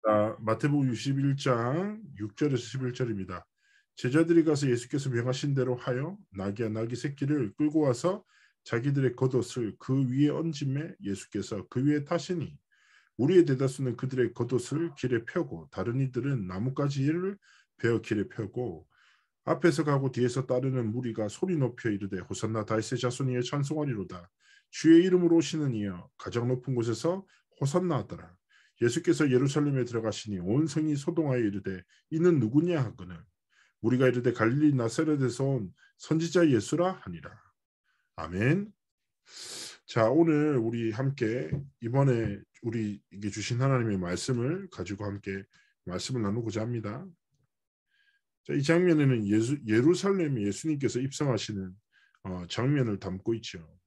마태복음 61장 6절에서 11절입니다. 제자들이 가서 예수께서 명하신 대로 하여 나귀와 나귀 새끼를 끌고 와서 자기들의 겉옷을 그 위에 얹음에 예수께서 그 위에 타시니 무리의 대다수는 그들의 겉옷을 길에 펴고 다른 이들은 나뭇가지를 베어 길에 펴고 앞에서 가고 뒤에서 따르는 무리가 소리 높여 이르되 호산나 다윗의 자손이여 찬송하리로다. 주의 이름으로 오시는 이여 가장 높은 곳에서 호산나 하더라. 예수께서 예루살렘에 들어가시니 온 성이 소동하여 이르되 이는 누구냐 하거늘 우리가 이르되 갈릴리 나사렛에서 온 선지자 예수라 하니라. 아멘. 자, 오늘 우리 함께 이번에 우리에게 주신 하나님의 말씀을 가지고 함께 말씀을 나누고자 합니다. 자, 이 장면에는 예루살렘에 예수님께서 입성하시는 장면을 담고 있죠.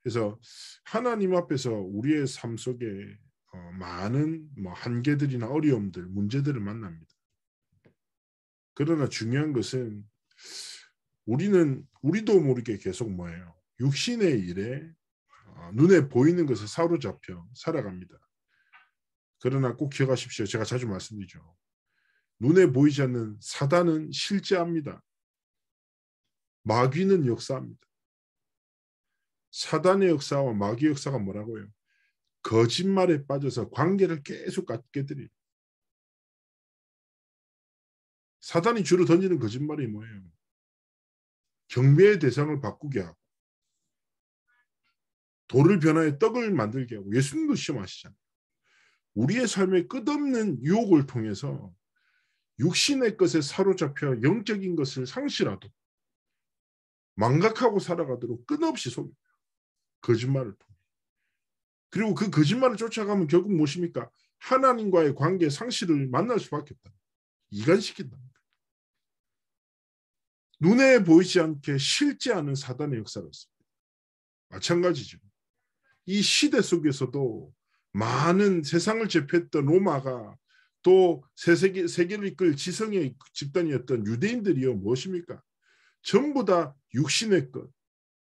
그래서 하나님 앞에서 우리의 삶 속에 많은 한계들이나 어려움들, 문제들을 만납니다. 그러나 중요한 것은 우리도 모르게 계속 뭐예요? 육신의 일에 눈에 보이는 것에 사로잡혀 살아갑니다. 그러나 꼭 기억하십시오. 제가 자주 말씀드리죠. 눈에 보이지 않는 사단은 실제합니다. 마귀는 역사합니다. 사단의 역사와 마귀의 역사가 뭐라고요? 거짓말에 빠져서 관계를 계속 갖게 드려요. 사단이 주로 던지는 거짓말이 뭐예요? 경배의 대상을 바꾸게 하고 돌을 변화해 떡을 만들게 하고 예수님도 시험하시잖아요. 우리의 삶의 끝없는 유혹을 통해서 육신의 것에 사로잡혀 영적인 것을 상실하도 망각하고 살아가도록 끊임없이 속여요. 거짓말을 통해. 그리고 그 거짓말을 쫓아가면 결국 무엇입니까? 하나님과의 관계 상실을 만날 수밖에 없다. 이간시킨답니다. 눈에 보이지 않게 실제하는 사단의 역사였습니다. 마찬가지죠. 이 시대 속에서도 많은 세상을 제패했던 로마가 또 세계를 이끌 지성의 집단이었던 유대인들이요 무엇입니까? 전부 다 육신의 것,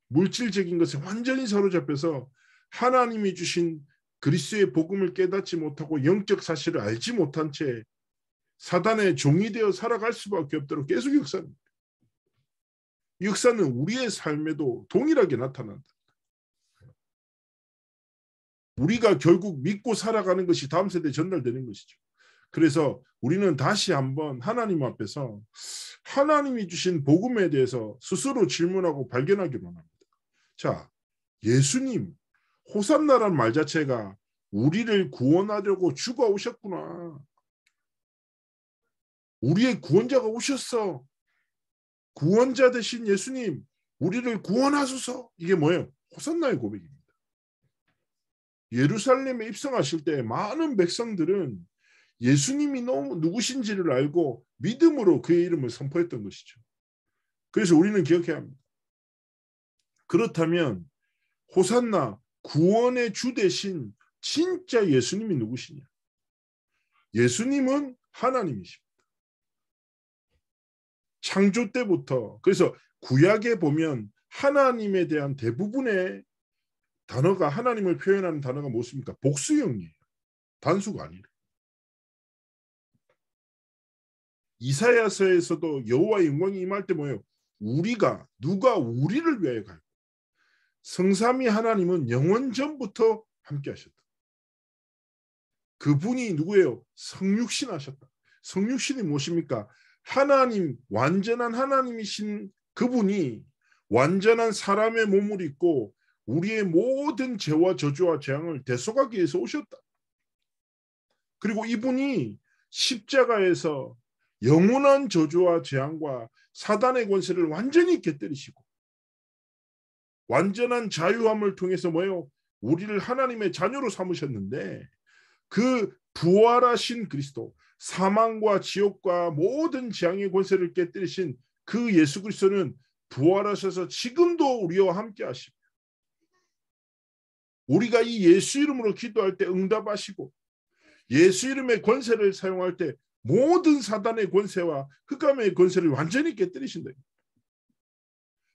물질적인 것에 완전히 사로잡혀서 하나님이 주신 그리스도의 복음을 깨닫지 못하고 영적 사실을 알지 못한 채 사단의 종이 되어 살아갈 수밖에 없도록 계속 역사합니다. 이 역사는 우리의 삶에도 동일하게 나타난다. 우리가 결국 믿고 살아가는 것이 다음 세대에 전달되는 것이죠. 그래서 우리는 다시 한번 하나님 앞에서 하나님이 주신 복음에 대해서 스스로 질문하고 발견하기로 합니다. 자, 예수님, 호산나란 말 자체가 우리를 구원하려고 주가 오셨구나. 우리의 구원자가 오셨어. 구원자 되신 예수님, 우리를 구원하소서. 이게 뭐예요? 호산나의 고백입니다. 예루살렘에 입성하실 때 많은 백성들은 예수님이 누구신지를 알고 믿음으로 그의 이름을 선포했던 것이죠. 그래서 우리는 기억해야 합니다. 그렇다면 호산나 구원의 주 되신 진짜 예수님이 누구시냐? 예수님은 하나님이십니다. 창조 때부터. 그래서 구약에 보면 하나님에 대한 대부분의 단어가 하나님을 표현하는 단어가 무엇입니까? 복수형이에요. 단수가 아니에요. 이사야서에서도 여호와의 영광이 임할 때 뭐예요? 누가 우리를 위하여 갈까? 성삼위 하나님은 영원 전부터 함께 하셨다. 그분이 누구예요? 성육신 하셨다. 성육신이 무엇입니까? 하나님, 완전한 하나님이신 그분이 완전한 사람의 몸을 입고 우리의 모든 죄와 저주와 재앙을 대속하기 위해서 오셨다. 그리고 이분이 십자가에서 영원한 저주와 재앙과 사단의 권세를 완전히 깨뜨리시고 완전한 자유함을 통해서 뭐예요? 우리를 하나님의 자녀로 삼으셨는데 그 부활하신 그리스도, 사망과 지옥과 모든 재앙의 권세를 깨뜨리신 그 예수 그리스도는 부활하셔서 지금도 우리와 함께 하시고 우리가 이 예수 이름으로 기도할 때 응답하시고 예수 이름의 권세를 사용할 때 모든 사단의 권세와 흑암의 권세를 완전히 깨뜨리신다.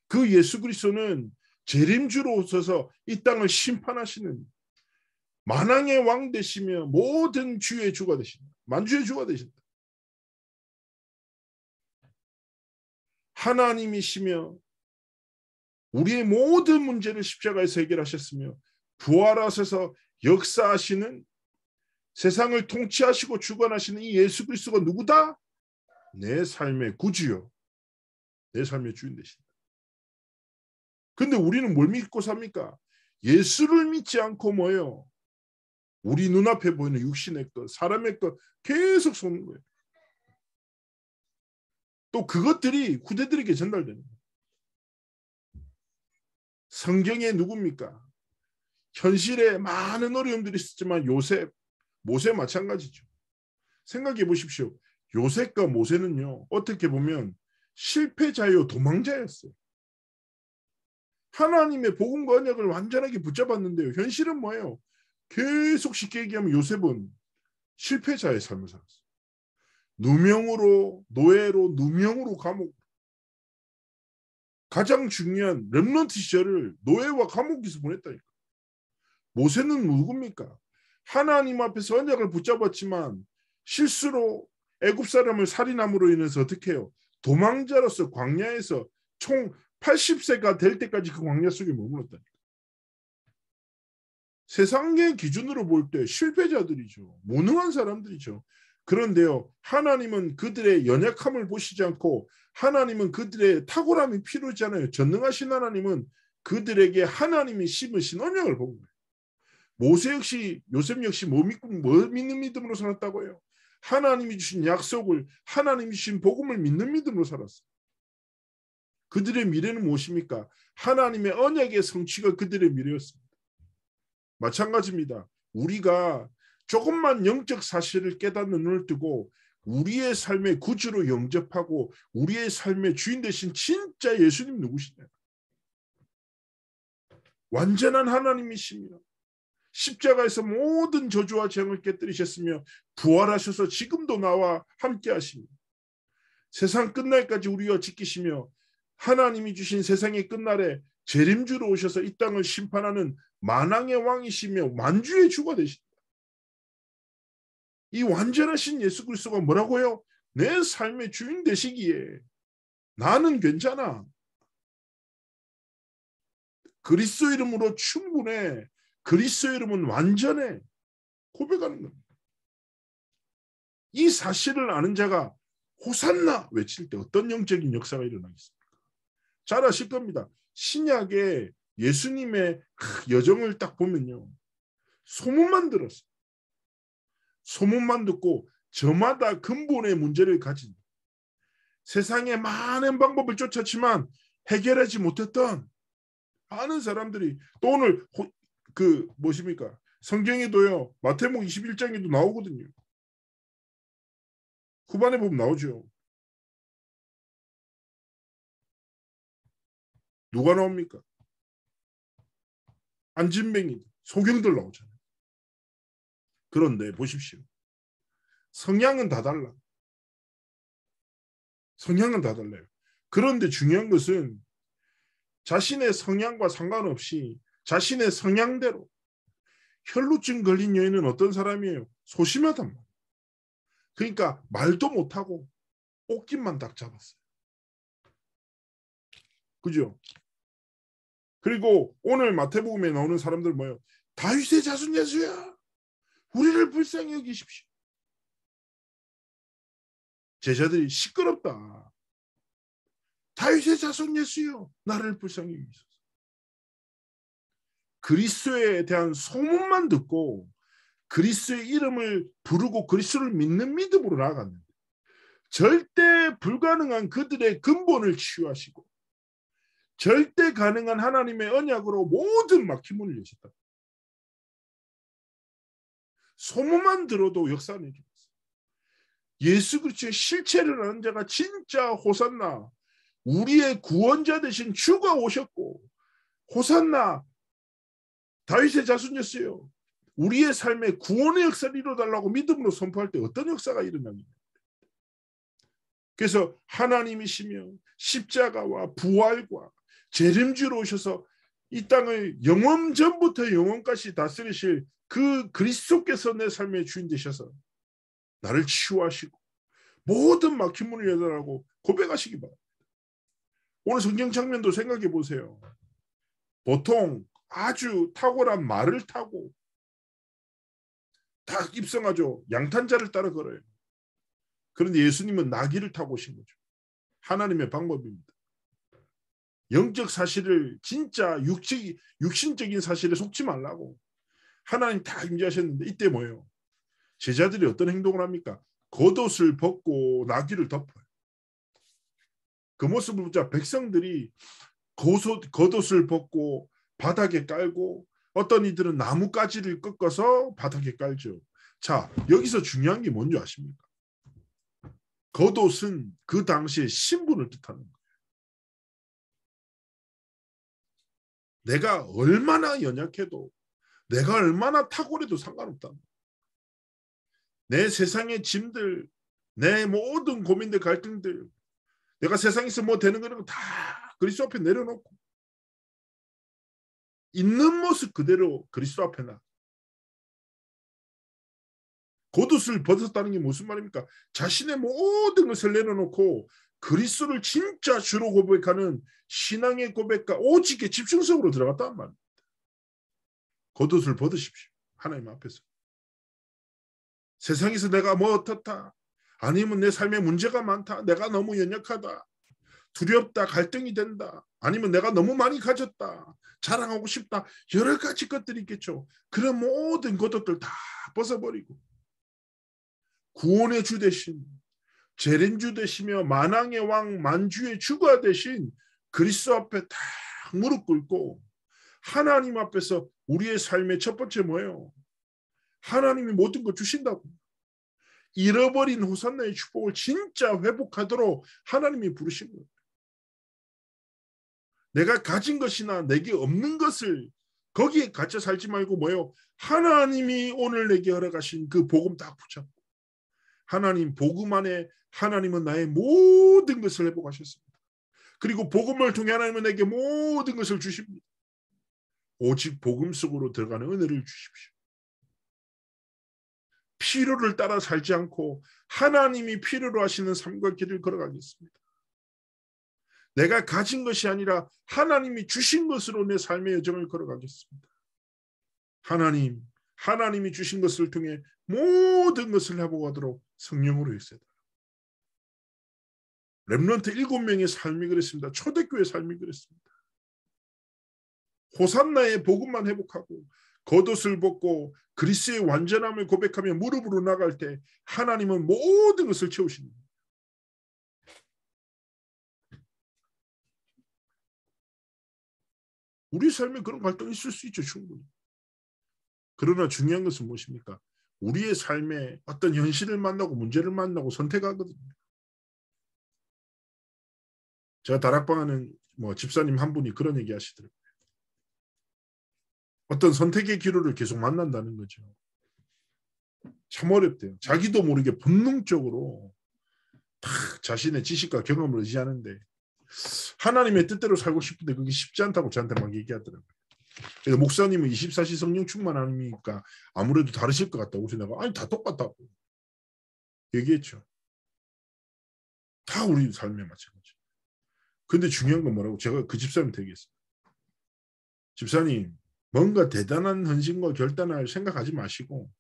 그 예수 그리스도는 재림주로 오셔서 이 땅을 심판하시는 만왕의 왕 되시며 모든 주의 주가 되십니다. 만주의 주가 되신다. 하나님이시며 우리의 모든 문제를 십자가에서 해결하셨으며 부활하셔서 역사하시는 세상을 통치하시고 주관하시는 이 예수 그리스도가 누구다? 내 삶의 구주요. 내 삶의 주인 되신다. 근데 우리는 뭘 믿고 삽니까? 예수를 믿지 않고 뭐예요? 우리 눈앞에 보이는 육신의 것, 사람의 것 계속 쏘는 거예요. 또 그것들이 후대들에게 전달되는 거예요. 성경에 누굽니까? 현실에 많은 어려움들이 있었지만 요셉, 모세 마찬가지죠. 생각해 보십시오. 요셉과 모세는요. 어떻게 보면 실패자요 도망자였어요. 하나님의 복음과 언약을 완전하게 붙잡았는데요. 현실은 뭐예요? 계속 쉽게 얘기하면 요셉은 실패자의 삶을 살았어요. 누명으로 노예로 누명으로 감옥. 가장 중요한 렘넌트 시절을 노예와 감옥에서 보냈다니까. 모세는 누굽니까? 하나님 앞에서 언약을 붙잡았지만 실수로 애굽 사람을 살인함으로 인해서 어떻게 해요? 도망자로서 광야에서 총 80세가 될 때까지 그 광야 속에 머물렀다니까. 세상의 기준으로 볼 때 실패자들이죠. 무능한 사람들이죠. 그런데요, 하나님은 그들의 연약함을 보시지 않고 하나님은 그들의 탁월함이 필요하잖아요. 전능하신 하나님은 그들에게 하나님이 심으신 언약을 보는 거예요. 모세 역시 요셉 역시 뭐 믿는 믿음으로 살았다고 해요? 하나님이 주신 약속을 하나님이 주신 복음을 믿는 믿음으로 살았어요. 그들의 미래는 무엇입니까? 하나님의 언약의 성취가 그들의 미래였습니다. 마찬가지입니다. 우리가 조금만 영적 사실을 깨닫는 눈을 뜨고 우리의 삶의 구주로 영접하고 우리의 삶의 주인 되신 진짜 예수님 누구시냐? 완전한 하나님이시며 십자가에서 모든 저주와 재앙을 깨뜨리셨으며 부활하셔서 지금도 나와 함께 하시며 세상 끝날까지 우리와 지키시며 하나님이 주신 세상의 끝날에 재림주로 오셔서 이 땅을 심판하는 만왕의 왕이시며 만주의 주가 되신다. 이 완전하신 예수 그리스도가 뭐라고요? 내 삶의 주인 되시기에 나는 괜찮아. 그리스도 이름으로 충분해. 그리스도 이름은 완전해. 고백하는 겁니다. 이 사실을 아는 자가 호산나 외칠 때 어떤 영적인 역사가 일어나겠습니까? 잘 아실 겁니다. 신약에 예수님의 여정을 딱 보면요. 소문만 들었어요. 소문만 듣고 저마다 근본의 문제를 가진 세상의 많은 방법을 쫓았지만 해결하지 못했던 많은 사람들이 또 오늘 무엇입니까? 성경에도요. 마태복음 21장에도 나오거든요. 후반에 보면 나오죠. 누가 나옵니까? 안진뱅이, 소경들 나오잖아요. 그런데 보십시오. 성향은 다 달라. 성향은 다 달라요. 그런데 중요한 것은 자신의 성향과 상관없이 자신의 성향대로 혈루증 걸린 여인은 어떤 사람이에요? 소심하단 말이에요. 그러니까 말도 못하고 옷깃만 딱 잡았어요. 그죠? 그리고 오늘 마태복음에 나오는 사람들 뭐예요? 다윗의 자손 예수야. 우리를 불쌍히 여기십시오. 제자들이 시끄럽다. 다윗의 자손 예수요. 나를 불쌍히 여기소서. 그리스도에 대한 소문만 듣고 그리스도의 이름을 부르고 그리스도를 믿는 믿음으로 나아갔는데 절대 불가능한 그들의 근본을 치유하시고 절대 가능한 하나님의 언약으로 모든 막힘을 여셨다. 소문만 들어도 역사는 해주었어요. 예수 그리스도의 실체를 아는 자가 진짜 호산나 우리의 구원자 되신 주가 오셨고 호산나 다윗의 자손이었어요. 우리의 삶에 구원의 역사를 이뤄달라고 믿음으로 선포할 때 어떤 역사가 일어납니까? 그래서 하나님이시며 십자가와 부활과 재림주로 오셔서 이 땅을 영원 전부터 영원까지 다스리실 그 그리스도께서 내 삶의 주인 되셔서 나를 치유하시고 모든 막힌 문을 열어라고 고백하시기 바랍니다. 오늘 성경 장면도 생각해 보세요. 보통 아주 탁월한 말을 타고 다 입성하죠. 양탄자를 따라 걸어요. 그런데 예수님은 나귀를 타고 오신 거죠. 하나님의 방법입니다. 영적 사실을 진짜 육신적인 사실에 속지 말라고 하나님 다 임재하셨는데 이때 뭐예요? 제자들이 어떤 행동을 합니까? 겉옷을 벗고 나귀를 덮어요. 그 모습을 보자 백성들이 겉옷을 벗고 바닥에 깔고 어떤 이들은 나뭇가지를 꺾어서 바닥에 깔죠. 자, 여기서 중요한 게 뭔지 아십니까? 겉옷은 그 당시에 신분을 뜻하는 거예요. 내가 얼마나 연약해도 내가 얼마나 탁월해도 상관없다. 내 세상의 짐들, 내 모든 고민들, 갈등들, 내가 세상에서 뭐 되는 거는 다 그리스도 앞에 내려놓고 있는 모습 그대로 그리스도 앞에 나. 겉옷을 벗었다는 게 무슨 말입니까? 자신의 모든 것을 내려놓고 그리스도를 진짜 주로 고백하는 신앙의 고백과 오직의 집중성으로 들어갔다는 말입니다. 겉옷을 벗으십시오. 하나님 앞에서. 세상에서 내가 뭐 어떻다. 아니면 내 삶에 문제가 많다. 내가 너무 연약하다. 두렵다. 갈등이 된다. 아니면 내가 너무 많이 가졌다. 자랑하고 싶다. 여러 가지 것들이 있겠죠. 그런 모든 겉옷들 다 벗어버리고 구원의 주 되신 재림주 되시며 만왕의 왕 만주의 주가 되신 그리스도 앞에 딱 무릎 꿇고 하나님 앞에서 우리의 삶의 첫 번째 뭐예요? 하나님이 모든 걸 주신다고. 잃어버린 호산나의 축복을 진짜 회복하도록 하나님이 부르신 거예요. 내가 가진 것이나 내게 없는 것을 거기에 갇혀 살지 말고 뭐예요? 하나님이 오늘 내게 허락하신 그 복음 딱 붙잡고 하나님 복음 안에 하나님은 나의 모든 것을 회복하셨습니다. 그리고 복음을 통해 하나님은 내게 모든 것을 주십니다. 오직 복음 속으로 들어가는 은혜를 주십시오. 필요를 따라 살지 않고 하나님이 필요로 하시는 삶과 길을 걸어가겠습니다. 내가 가진 것이 아니라 하나님이 주신 것으로 내 삶의 여정을 걸어가겠습니다. 하나님이 주신 것을 통해 모든 것을 회복하도록 성령으로 했어요. 렘넌트 7명의 삶이 그랬습니다. 초대교회 삶이 그랬습니다. 호산나의 복음만 회복하고 겉옷을 벗고 그리스도의 완전함을 고백하며 무릎으로 나갈 때 하나님은 모든 것을 채우십니다. 우리 삶에 그런 갈등이 있을 수 있죠. 충분히. 그러나 중요한 것은 무엇입니까? 우리의 삶에 어떤 현실을 만나고 문제를 만나고 선택하거든요. 제가 다락방하는 집사님 한 분이 그런 얘기 하시더라고요. 어떤 선택의 기로를 계속 만난다는 거죠. 참 어렵대요. 자기도 모르게 본능적으로 다 자신의 지식과 경험을 의지하는데 하나님의 뜻대로 살고 싶은데 그게 쉽지 않다고 저한테 막 얘기하더라고요. 그래서 목사님은 24시 성령 충만 아닙니까? 아무래도 다르실 것 같다고. 그래서 내가 아니 다 똑같다고 얘기했죠. 다 우리 삶에 마찬가지. 근데 중요한 건 뭐라고? 제가 그 집사님한테 얘기했어요. 집사님, 뭔가 대단한 헌신과 결단을 생각하지 마시고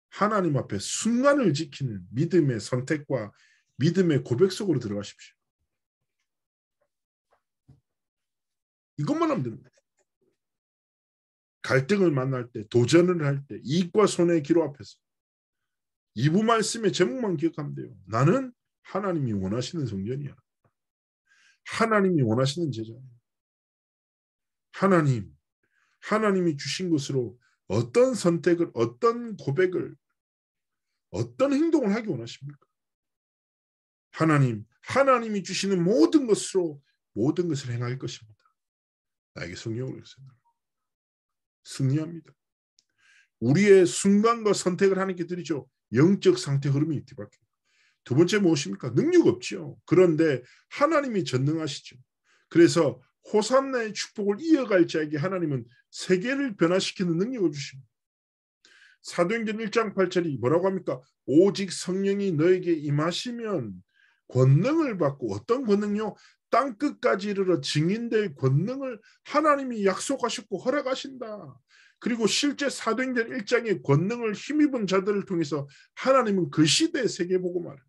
하나님 앞에 순간을 지키는 믿음의 선택과 믿음의 고백 속으로 들어가십시오. 이것만 하면 됩니다. 갈등을 만날 때, 도전을 할 때, 이익과 손해의 기로 앞에서 2부 말씀의 제목만 기억하면 돼요. 나는 하나님이 원하시는 성전이야. 하나님이 원하시는 제자예요. 하나님이 주신 것으로 어떤 선택을, 어떤 고백을, 어떤 행동을 하기 원하십니까? 하나님이 주시는 모든 것으로 모든 것을 행할 것입니다. 나에게 성령을 주세요. 승리합니다. 우리의 순간과 선택을 하는 게 들이죠. 영적 상태 흐름이 뒤바뀌어요. 두 번째 무엇입니까? 능력 없죠. 그런데 하나님이 전능하시죠. 그래서 호산나의 축복을 이어갈 자에게 하나님은 세계를 변화시키는 능력을 주십니다. 사도행전 1장 8절이 뭐라고 합니까? 오직 성령이 너에게 임하시면 권능을 받고, 어떤 권능요? 땅끝까지 이르러 증인될 권능을 하나님이 약속하셨고 허락하신다. 그리고 실제 사도행전 1장의 권능을 힘입은 자들을 통해서 하나님은 그 시대의 세계복음화를,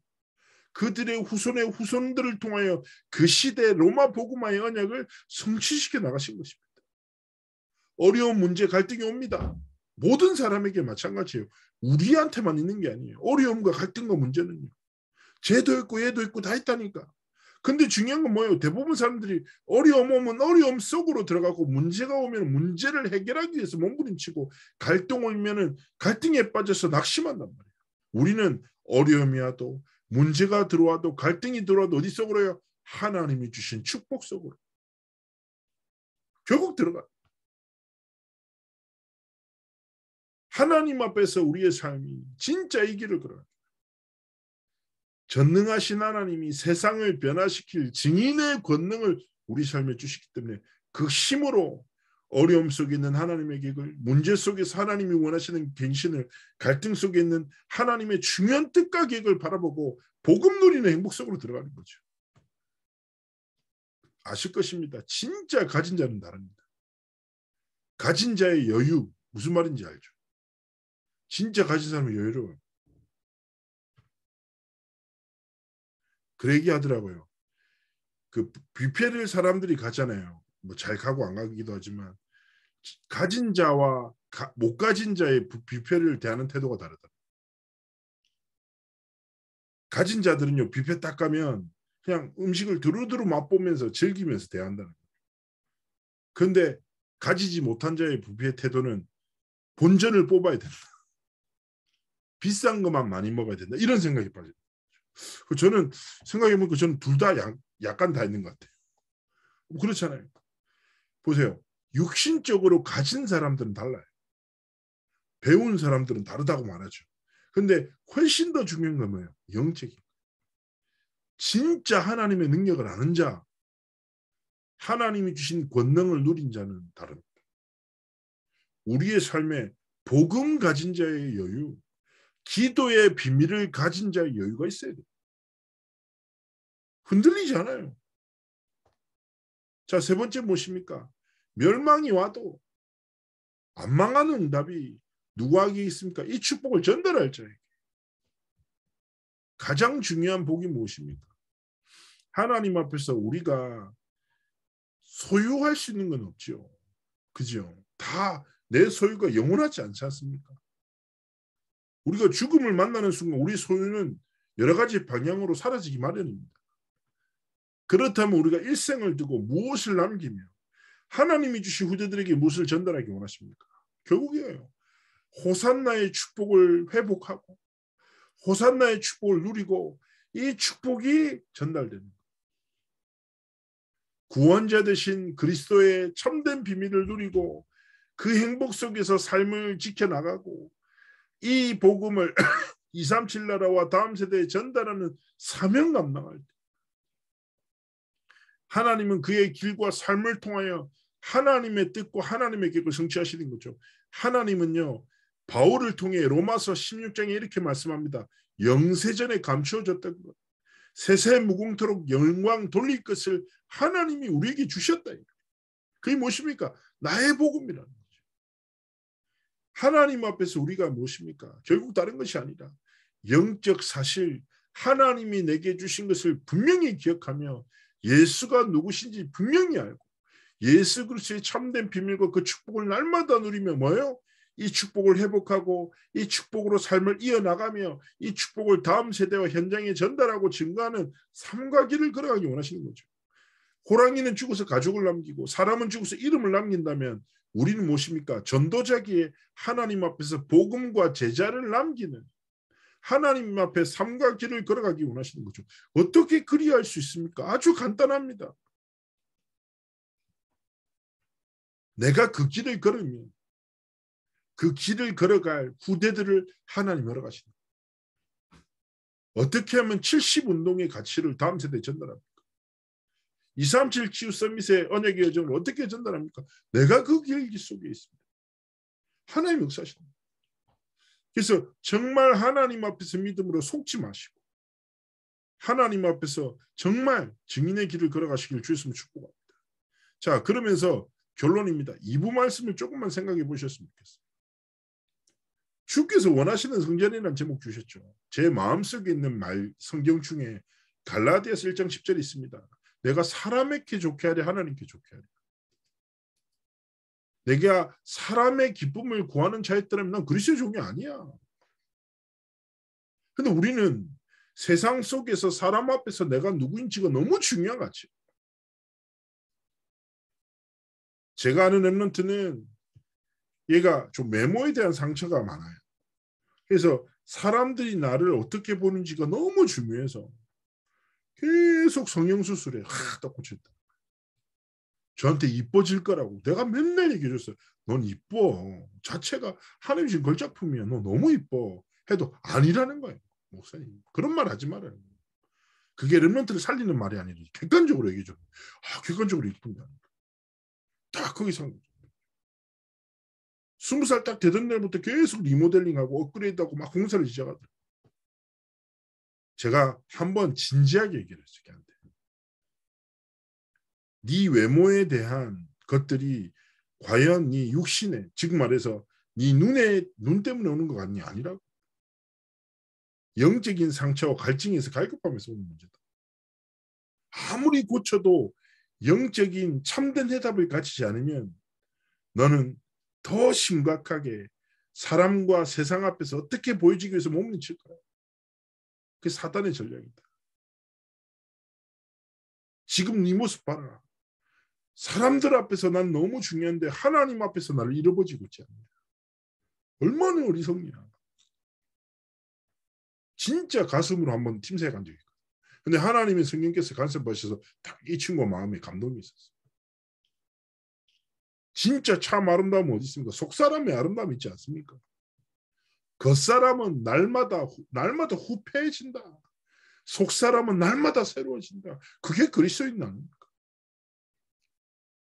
그들의 후손의 후손들을 통하여 그 시대 로마 복음화의 언약을 성취시켜 나가신 것입니다. 어려운 문제, 갈등이 옵니다. 모든 사람에게 마찬가지예요. 우리한테만 있는 게 아니에요. 어려움과 갈등과 문제는요. 쟤도 있고 얘도 있고 다 있다니까. 근데 중요한 건 뭐예요? 대부분 사람들이 어려움 오면 어려움 속으로 들어가고, 문제가 오면 문제를 해결하기 위해서 몸부림치고, 갈등 오면 갈등에 빠져서 낙심한단 말이에요. 우리는 어려움이 와도, 문제가 들어와도, 갈등이 들어와도 어디 속으로요? 하나님이 주신 축복 속으로 결국 들어가. 하나님 앞에서 우리의 삶이 진짜 이 길을 걸어요. 전능하신 하나님이 세상을 변화시킬 증인의 권능을 우리 삶에 주시기 때문에, 그 힘으로 어려움 속에 있는 하나님의 계획을, 문제 속에서 하나님이 원하시는 갱신을, 갈등 속에 있는 하나님의 중요한 뜻과 계획을 바라보고 복음 누리는 행복 속으로 들어가는 거죠. 아실 것입니다. 진짜 가진 자는 다릅니다. 가진 자의 여유, 무슨 말인지 알죠? 진짜 가진 사람은 여유로워요. 그 얘기 하더라고요. 그 뷔페를 사람들이 가잖아요. 뭐 잘 가고 안 가기도 하지만, 가진 자와 못 가진 자의 뷔페를 대하는 태도가 다르다. 가진 자들은요, 뷔페 딱 가면 그냥 음식을 두루두루 맛보면서 즐기면서 대한다는 거예요. 그런데 가지지 못한 자의 뷔페 태도는 본전을 뽑아야 된다. 비싼 것만 많이 먹어야 된다. 이런 생각이 빠져요. 저는 생각해보니까 저는 둘 다 약간 다 있는 것 같아요. 그렇잖아요. 보세요. 육신적으로 가진 사람들은 달라요. 배운 사람들은 다르다고 말하죠. 근데 훨씬 더 중요한 건 뭐예요? 영적인. 진짜 하나님의 능력을 아는 자, 하나님이 주신 권능을 누린 자는 다릅니다. 우리의 삶에 복음 가진 자의 여유, 기도의 비밀을 가진 자의 여유가 있어야 돼요. 흔들리지 않아요. 자, 세 번째 무엇입니까? 멸망이 와도 안 망하는 응답이 누구에게 있습니까? 이 축복을 전달할 자에게. 가장 중요한 복이 무엇입니까? 하나님 앞에서 우리가 소유할 수 있는 건 없죠. 그죠? 다 내 소유가 영원하지 않지 않습니까? 우리가 죽음을 만나는 순간 우리 소유는 여러 가지 방향으로 사라지기 마련입니다. 그렇다면 우리가 일생을 두고 무엇을 남기며 하나님이 주신 후대들에게 무엇을 전달하기 원하십니까? 결국이에요. 호산나의 축복을 회복하고 호산나의 축복을 누리고 이 축복이 전달되는 거예요. 구원자 되신 그리스도의 참된 비밀을 누리고 그 행복 속에서 삶을 지켜나가고 이 복음을 237 나라와 다음 세대에 전달하는 사명 감당할 때 하나님은 그의 길과 삶을 통하여 하나님의 뜻과 하나님의 계획을 성취하시는 거죠. 하나님은요, 바울을 통해 로마서 16장에 이렇게 말씀합니다. 영세전에 감추어졌던 것, 세세 무궁토록 영광 돌릴 것을 하나님이 우리에게 주셨다. 그게 무엇입니까? 나의 복음이라는 거죠. 하나님 앞에서 우리가 무엇입니까? 결국 다른 것이 아니라 영적 사실, 하나님이 내게 주신 것을 분명히 기억하며 예수가 누구신지 분명히 알고 예수 그리스도의 참된 비밀과 그 축복을 날마다 누리며 뭐예요? 이 축복을 회복하고 이 축복으로 삶을 이어나가며 이 축복을 다음 세대와 현장에 전달하고 증거하는 삶과 길을 걸어가기 원하시는 거죠. 호랑이는 죽어서 가족을 남기고 사람은 죽어서 이름을 남긴다면 우리는 무엇입니까? 전도자기에 하나님 앞에서 복음과 제자를 남기는 하나님 앞에 삶과 길을 걸어가기 원하시는 거죠. 어떻게 그리할 수 있습니까? 아주 간단합니다. 내가 그 길을 걸으면 그 길을 걸어갈 후대들을 하나님 열어가시는 거예요. 어떻게 하면 70운동의 가치를 다음 세대에 전달합니까? 237 치유 서밋의 언약의 여정을 어떻게 전달합니까? 내가 그 길 속에 있습니다. 하나님 역사하십니다. 그래서 정말 하나님 앞에서 믿음으로 속지 마시고 하나님 앞에서 정말 증인의 길을 걸어가시길 주 예수님 축복합니다. 자, 그러면서 결론입니다. 2부 말씀을 조금만 생각해 보셨으면 좋겠어요. 주께서 원하시는 성전이라는 제목 주셨죠. 제 마음속에 있는 말 성경 중에 갈라디아서 1장 10절이 있습니다. 내가 사람에게 좋게 하려 하나님께 좋게 하려. 내가 사람의 기쁨을 구하는 자였더라면 난 그리스도의 종이 아니야. 근데 우리는 세상 속에서 사람 앞에서 내가 누구인지가 너무 중요한 것 같아요. 제가 아는 랩런트는 얘가 좀 외모에 대한 상처가 많아요. 그래서 사람들이 나를 어떻게 보는지가 너무 중요해서 계속 성형수술에 하다 고쳤다. 저한테 이뻐질 거라고 내가 맨날 얘기해줬어요. 넌 이뻐. 자체가 하나님 주신 걸작품이야. 너 너무 이뻐. 해도 아니라는 거예요. 목사님. 그런 말 하지 말아요. 그게 랩런트를 살리는 말이 아니라 객관적으로 얘기해줘. 객관적으로 이쁜다. 다 거기서 20살 딱 되던 날부터 계속 리모델링하고 업그레이드하고 막 공사를 시작하더라고요. 제가 한번 진지하게 얘기를 했어요. 걔한테. 네 외모에 대한 것들이 과연 네 육신에, 즉 말해서 네 눈 때문에 오는 것 같니? 아니라고. 영적인 상처와 갈증에서 갈급하면서 오는 문제다. 아무리 고쳐도 영적인 참된 해답을 가지지 않으면 너는 더 심각하게 사람과 세상 앞에서 어떻게 보여지기 위해서 몸부림칠 거야. 그게 사단의 전략이다. 지금 네 모습 봐라. 사람들 앞에서 난 너무 중요한데 하나님 앞에서 나를 잃어버리고 있지 않냐. 얼마나 어리석냐. 진짜 가슴으로 한번 팀새에 간 적이 있거든. 근데 하나님의 성령께서 간섭 받으셔서 딱 이 친구 마음에 감동이 있었어. 진짜 참 아름다움은 어디 있습니까? 속사람의 아름다움이 있지 않습니까? 겉사람은 날마다 후패해진다. 속사람은 날마다 새로워진다. 그게 그리스도인 아닙니까?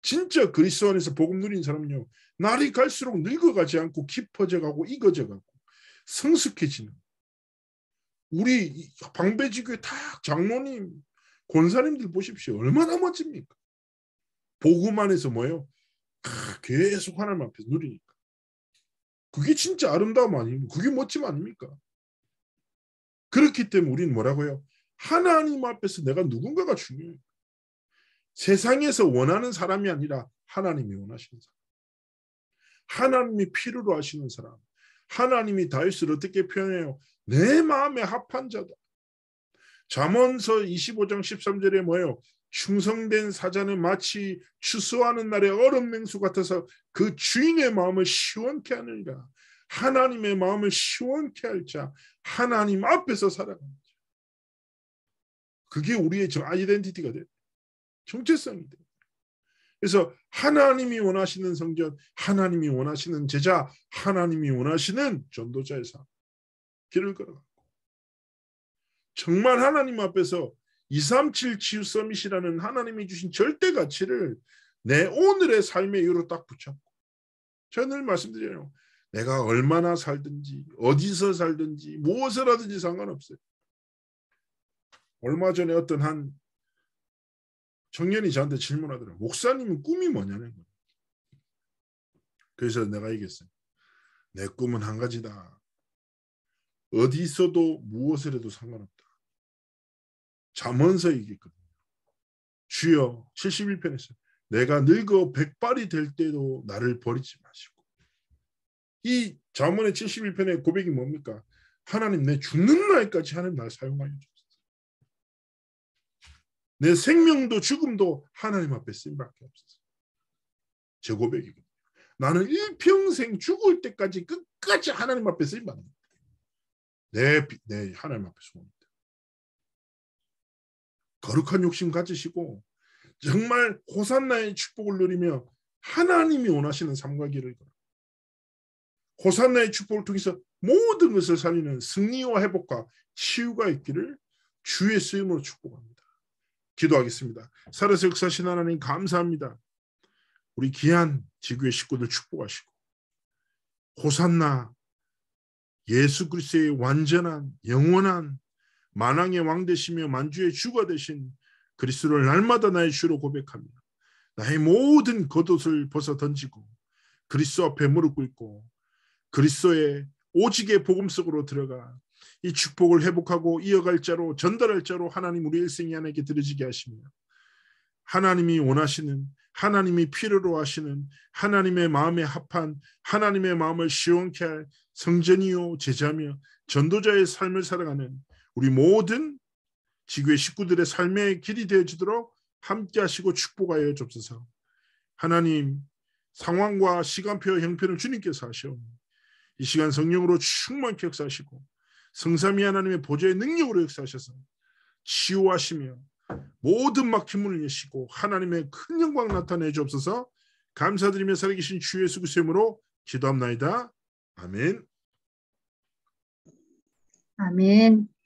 진짜 그리스도 안에서 복음 누린 사람은요. 날이 갈수록 늙어가지 않고 깊어져가고 익어져가고 성숙해지는. 우리 방배지교회 다 장로님, 권사님들 보십시오. 얼마나 멋집니까? 복음 안에서 뭐예요? 계속 하나님 앞에서 누리니까. 그게 진짜 아름다움 아닙니까? 그게 멋짐 아닙니까? 그렇기 때문에 우리는 뭐라고요? 하나님 앞에서 내가 누군가가 중요해요. 세상에서 원하는 사람이 아니라 하나님이 원하시는 사람. 하나님이 필요로 하시는 사람. 하나님이 다윗을 어떻게 표현해요? 내 마음에 합한 자다. 잠언서 25장 13절에 뭐예요? 충성된 사자는 마치 추수하는 날의 얼음 맹수 같아서 그 주인의 마음을 시원케 하느니라. 하나님의 마음을 시원케 할 자, 하나님 앞에서 살아가는 자. 그게 우리의 아이덴티티가 돼요. 정체성이 돼요. 그래서 하나님이 원하시는 성전, 하나님이 원하시는 제자, 하나님이 원하시는 전도자의 삶, 길을 걸어가고 정말 하나님 앞에서 237 치유 서밋이라는 하나님이 주신 절대 가치를 내 오늘의 삶의 이유로 딱 붙잡고 제가 늘 말씀드려요. 내가 얼마나 살든지 어디서 살든지 무엇을 하든지 상관없어요. 얼마 전에 어떤 한 청년이 저한테 질문하더라고요. 목사님은 꿈이 뭐냐는 거예요. 그래서 내가 얘기했어요. 내 꿈은 한 가지다. 어디 있어도 무엇을 해도 상관없다. 잠언서 얘기했거든요. 주여 71편에서 내가 늙어 백발이 될 때도 나를 버리지 마시고. 이 잠언의 71편의 고백이 뭡니까? 하나님 내 죽는 날까지 하나님 날 사용하여 주소서. 내 생명도 죽음도 하나님 앞에 쓰임밖에 없어서. 제 고백이거든요. 나는 일평생 죽을 때까지 끝까지 하나님 앞에 쓰임받는 거예요. 내 하나님 앞에 소원입니다. 거룩한 욕심 가지시고 정말 호산나의 축복을 누리며 하나님이 원하시는 삶과 길을 걸어. 호산나의 축복을 통해서 모든 것을 살리는 승리와 회복과 치유가 있기를 주의 쓰임으로 축복합니다. 기도하겠습니다. 살아서 역사하신 하나님 감사합니다. 우리 귀한 지구의 식구들 축복하시고 호산나 예수 그리스도의 완전한 영원한 만왕의 왕 되시며 만주의 주가 되신 그리스도를 날마다 나의 주로 고백하며 나의 모든 겉옷을 벗어 던지고 그리스도 앞에 무릎 꿇고 그리스도의 오직의 복음 속으로 들어가 이 축복을 회복하고 이어갈 자로 전달할 자로 하나님 우리 일생이 하나님께 드려지게 하시며 하나님이 원하시는 하나님이 필요로 하시는 하나님의 마음에 합한 하나님의 마음을 시원케 할 성전이요 제자며 전도자의 삶을 살아가는 우리 모든 지구의 식구들의 삶의 길이 되어지도록 함께 하시고 축복하여 주옵소서. 하나님 상황과 시간표 형편을 주님께서 하시오니 이 시간 성령으로 충만히 역사하시고 성삼위 하나님의 보좌의 능력으로 역사하셔서 치유하시며 모든 막힌 문을 여시고 하나님의 큰 영광 나타내 주옵소서. 감사드리며 살아계신 주 예수 그리스도의 이름으로 기도합나이다. 아멘. 아멘.